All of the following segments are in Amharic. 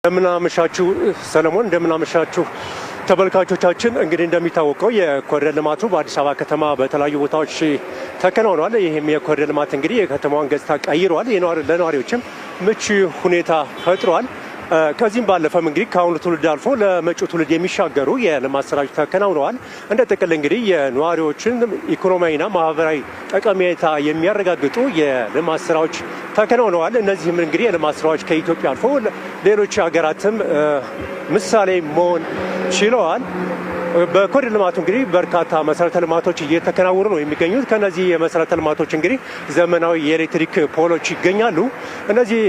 እንደምናመሻችሁ ሰለሞን፣ እንደምናመሻችሁ ተመልካቾቻችን። እንግዲህ እንደሚታወቀው የኮሪደር ልማቱ በአዲስ አበባ ከተማ በተለያዩ ቦታዎች ተከናውኗል። ይህም የኮሪደር ልማት እንግዲህ የከተማዋን ገጽታ ቀይሯል፣ ለነዋሪዎችም ምቹ ሁኔታ ፈጥሯል። ከዚህም ባለፈም እንግዲህ ከአሁኑ ትውልድ አልፎ ለመጪው ትውልድ የሚሻገሩ የልማት ስራዎች ተከናውነዋል። እንደ ጥቅል እንግዲህ የነዋሪዎችን ኢኮኖሚያዊና ማህበራዊ ጠቀሜታ የሚያረጋግጡ የልማት ስራዎች ተከናውነዋል። እነዚህም እንግዲህ የልማት ስራዎች ከኢትዮጵያ አልፎ ሌሎች ሀገራትም ምሳሌ መሆን ችለዋል። በኮሪደር ልማቱ እንግዲህ በርካታ መሰረተ ልማቶች እየተከናወኑ ነው የሚገኙት። ከነዚህ የመሰረተ ልማቶች እንግዲህ ዘመናዊ የኤሌክትሪክ ፖሎች ይገኛሉ። እነዚህ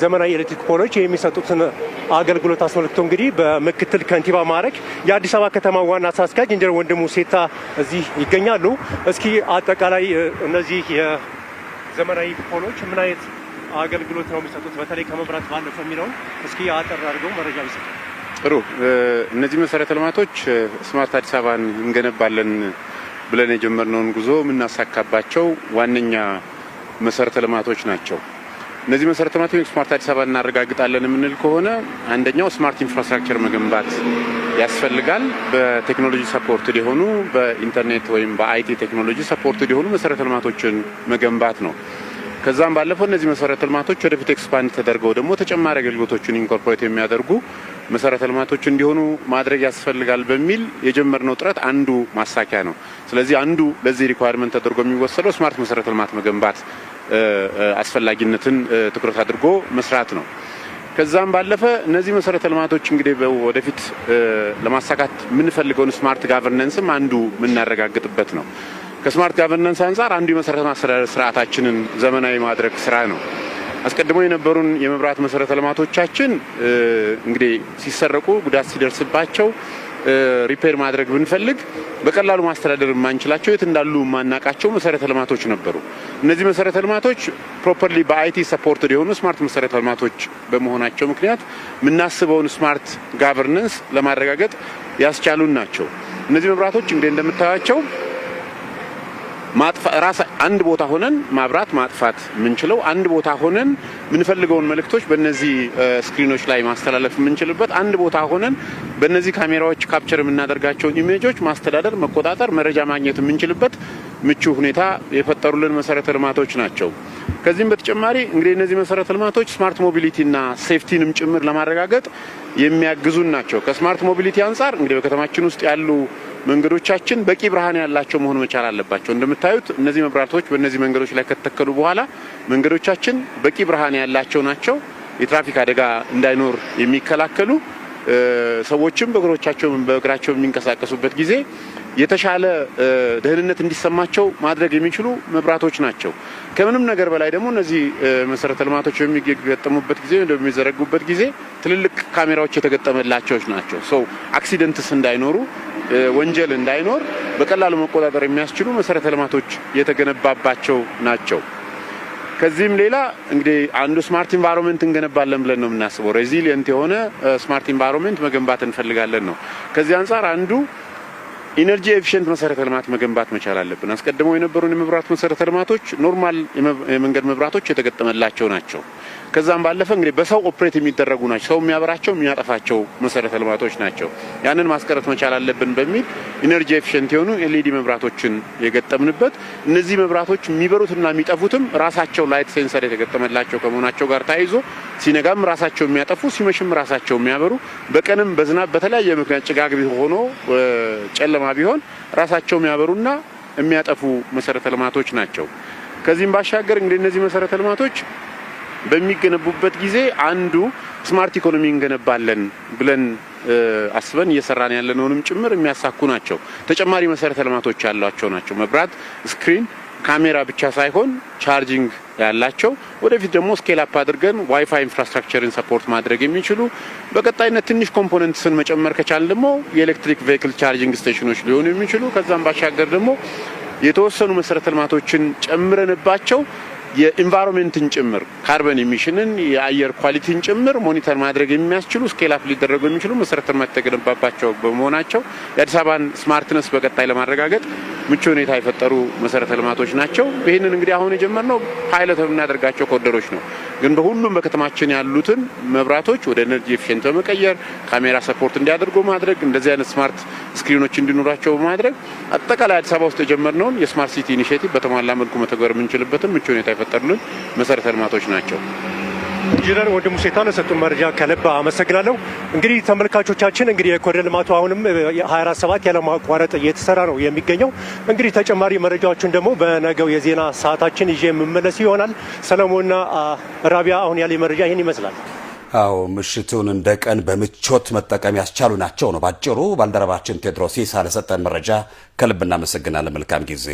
ዘመናዊ የኤሌክትሪክ ፖሎች የሚሰጡትን አገልግሎት አስመልክቶ እንግዲህ በምክትል ከንቲባ ማዕረግ የአዲስ አበባ ከተማ ዋና ስራ አስኪያጅ ኢንጂነር ወንድሙ ሴታ እዚህ ይገኛሉ። እስኪ አጠቃላይ እነዚህ የዘመናዊ ፖሎች ምን አይነት አገልግሎት ነው የሚሰጡት፣ በተለይ ከመብራት ባለፈ የሚለውን እስኪ አጠር አድርገው መረጃ ቢሰጡ። ጥሩ። እነዚህ መሰረተ ልማቶች ስማርት አዲስ አበባን እንገነባለን ብለን የጀመርነውን ጉዞ የምናሳካባቸው ዋነኛ መሰረተ ልማቶች ናቸው። እነዚህ መሰረተ ልማቶች ስማርት አዲስ አበባን እናረጋግጣለን የምንል ከሆነ አንደኛው ስማርት ኢንፍራስትራክቸር መገንባት ያስፈልጋል። በቴክኖሎጂ ሰፖርትድ የሆኑ በኢንተርኔት ወይም በአይቲ ቴክኖሎጂ ሰፖርትድ የሆኑ መሰረተ ልማቶችን መገንባት ነው። ከዛም ባለፈው እነዚህ መሰረተ ልማቶች ወደፊት ኤክስፓንድ ተደርገው ደግሞ ተጨማሪ አገልግሎቶችን ኢንኮርፖሬት የሚያደርጉ መሰረተ ልማቶች እንዲሆኑ ማድረግ ያስፈልጋል በሚል የጀመርነው ጥረት አንዱ ማሳኪያ ነው። ስለዚህ አንዱ ለዚህ ሪኳየርመንት ተደርጎ የሚወሰደው ስማርት መሰረተ ልማት መገንባት አስፈላጊነትን ትኩረት አድርጎ መስራት ነው። ከዛም ባለፈ እነዚህ መሰረተ ልማቶች እንግዲህ ወደፊት ለማሳካት የምንፈልገውን ስማርት ጋቨርነንስም አንዱ የምናረጋግጥበት ነው። ከስማርት ጋቨርነንስ አንፃር አንዱ የመሰረተ ማስተዳደር ስርዓታችንን ዘመናዊ ማድረግ ስራ ነው። አስቀድሞ የነበሩን የመብራት መሰረተ ልማቶቻችን እንግዲህ ሲሰረቁ ጉዳት ሲደርስባቸው ሪፔር ማድረግ ብንፈልግ በቀላሉ ማስተዳደር የማንችላቸው የት እንዳሉ የማናቃቸው መሰረተ ልማቶች ነበሩ። እነዚህ መሰረተ ልማቶች ፕሮፐርሊ በአይቲ ሰፖርትድ የሆኑ ስማርት መሰረተ ልማቶች በመሆናቸው ምክንያት የምናስበውን ስማርት ጋቨርነንስ ለማረጋገጥ ያስቻሉን ናቸው። እነዚህ መብራቶች እንግዲህ እንደምታዩቸው ራስ አንድ ቦታ ሆነን ማብራት ማጥፋት የምንችለው፣ አንድ ቦታ ሆነን የምንፈልገውን መልእክቶች በእነዚህ ስክሪኖች ላይ ማስተላለፍ የምንችልበት፣ አንድ ቦታ ሆነን በእነዚህ ካሜራዎች ካፕቸር የምናደርጋቸውን ኢሜጆች ማስተዳደር፣ መቆጣጠር፣ መረጃ ማግኘት የምንችልበት ምቹ ሁኔታ የፈጠሩልን መሰረተ ልማቶች ናቸው። ከዚህም በተጨማሪ እንግዲህ እነዚህ መሰረተ ልማቶች ስማርት ሞቢሊቲና ሴፍቲንም ጭምር ለማረጋገጥ የሚያግዙን ናቸው። ከስማርት ሞቢሊቲ አንጻር እንግዲህ በከተማችን ውስጥ ያሉ መንገዶቻችን በቂ ብርሃን ያላቸው መሆን መቻል አለባቸው። እንደምታዩት እነዚህ መብራቶች በእነዚህ መንገዶች ላይ ከተተከሉ በኋላ መንገዶቻችን በቂ ብርሃን ያላቸው ናቸው። የትራፊክ አደጋ እንዳይኖር የሚከላከሉ፣ ሰዎችም በእግራቸው የሚንቀሳቀሱበት ጊዜ የተሻለ ደህንነት እንዲሰማቸው ማድረግ የሚችሉ መብራቶች ናቸው። ከምንም ነገር በላይ ደግሞ እነዚህ መሰረተ ልማቶች በሚገጠሙበት ጊዜ በሚዘረጉበት ጊዜ ትልልቅ ካሜራዎች የተገጠመላቸው ናቸው። ሰው አክሲደንትስ እንዳይኖሩ፣ ወንጀል እንዳይኖር በቀላሉ መቆጣጠር የሚያስችሉ መሰረተ ልማቶች የተገነባባቸው ናቸው። ከዚህም ሌላ እንግዲህ አንዱ ስማርት ኢንቫይሮንመንት እንገነባለን ብለን ነው የምናስበው። ሬዚሊየንት የሆነ ስማርት ኢንቫይሮንመንት መገንባት እንፈልጋለን ነው። ከዚህ አንፃር አንዱ ኢነርጂ ኤፊሽንት መሰረተ ልማት መገንባት መቻል አለብን። አስቀድመው የነበሩን የመብራት መሰረተ ልማቶች ኖርማል የመንገድ መብራቶች የተገጠመላቸው ናቸው። ከዛም ባለፈ እንግዲህ በሰው ኦፕሬት የሚደረጉ ናቸው። ሰው የሚያበራቸው የሚያጠፋቸው መሰረተ ልማቶች ናቸው። ያንን ማስቀረት መቻል አለብን በሚል ኢነርጂ ኤፊሽንት የሆኑ ኤልኢዲ መብራቶችን የገጠምንበት፣ እነዚህ መብራቶች የሚበሩትና የሚጠፉትም ራሳቸው ላይት ሴንሰር የተገጠመላቸው ከመሆናቸው ጋር ተያይዞ ሲነጋም ራሳቸው የሚያጠፉ፣ ሲመሽም ራሳቸው የሚያበሩ፣ በቀንም በዝናብ በተለያየ ምክንያት ጭጋግ ሆኖ ጨለማ ቢሆን ራሳቸው የሚያበሩና የሚያጠፉ መሰረተ ልማቶች ናቸው። ከዚህም ባሻገር እንግዲህ እነዚህ መሰረተ ልማቶች በሚገነቡበት ጊዜ አንዱ ስማርት ኢኮኖሚ እንገነባለን ብለን አስበን እየሰራን ያለነውንም ጭምር የሚያሳኩ ናቸው። ተጨማሪ መሰረተ ልማቶች ያሏቸው ናቸው። መብራት፣ ስክሪን፣ ካሜራ ብቻ ሳይሆን ቻርጂንግ ያላቸው፣ ወደፊት ደግሞ ስኬል አፕ አድርገን ዋይፋይ ኢንፍራስትራክቸርን ሰፖርት ማድረግ የሚችሉ፣ በቀጣይነት ትንሽ ኮምፖነንትስን መጨመር ከቻልን ደግሞ የኤሌክትሪክ ቬሂክል ቻርጂንግ ስቴሽኖች ሊሆኑ የሚችሉ፣ ከዛም ባሻገር ደግሞ የተወሰኑ መሰረተ ልማቶችን ጨምረንባቸው የኢንቫይሮንመንትን ጭምር ካርበን ኢሚሽንን የአየር ኳሊቲን ጭምር ሞኒተር ማድረግ የሚያስችሉ ስኬል አፕ ሊደረጉ የሚችሉ መሰረተ ልማት የተገነባባቸው በመሆናቸው የአዲስ አበባን ስማርትነስ በቀጣይ ለማረጋገጥ ምቹ ሁኔታ የፈጠሩ መሰረተ ልማቶች ናቸው። ይህንን እንግዲህ አሁን የጀመርነው ፓይለት የምናደርጋቸው ኮሪደሮች ነው። ግን በሁሉም በከተማችን ያሉትን መብራቶች ወደ ኤነርጂ ኤፊሽንት በመቀየር ካሜራ ሰፖርት እንዲያደርጉ ማድረግ እንደዚህ አይነት ስማርት ስክሪኖች እንዲኖራቸው በማድረግ አጠቃላይ አዲስ አበባ ውስጥ የጀመርነውን የስማርት ሲቲ ኢኒሼቲቭ በተሟላ መልኩ መተግበር የምንችልበትን ምቹ ሁኔታ የፈጠሩልን መሰረተ ልማቶች ናቸው። ኢንጂነር ወንድሙ ሴታ ለሰጡን መረጃ ከልብ አመሰግናለሁ። እንግዲህ ተመልካቾቻችን እንግዲህ የኮሪደር ልማቱ አሁንም 24/7 ያለማቋረጥ እየተሰራ ነው የሚገኘው። እንግዲህ ተጨማሪ መረጃዎችን ደግሞ በነገው የዜና ሰዓታችን ይዤ የምመለስ ይሆናል። ሰለሞንና ራቢያ አሁን ያለ መረጃ ይህን ይመስላል። አዎ ምሽቱን እንደ ቀን በምቾት መጠቀም ያስቻሉ ናቸው ነው ባጭሩ። ባልደረባችን ቴድሮስ ለሰጠን መረጃ ከልብ እናመሰግናለን። መልካም ጊዜ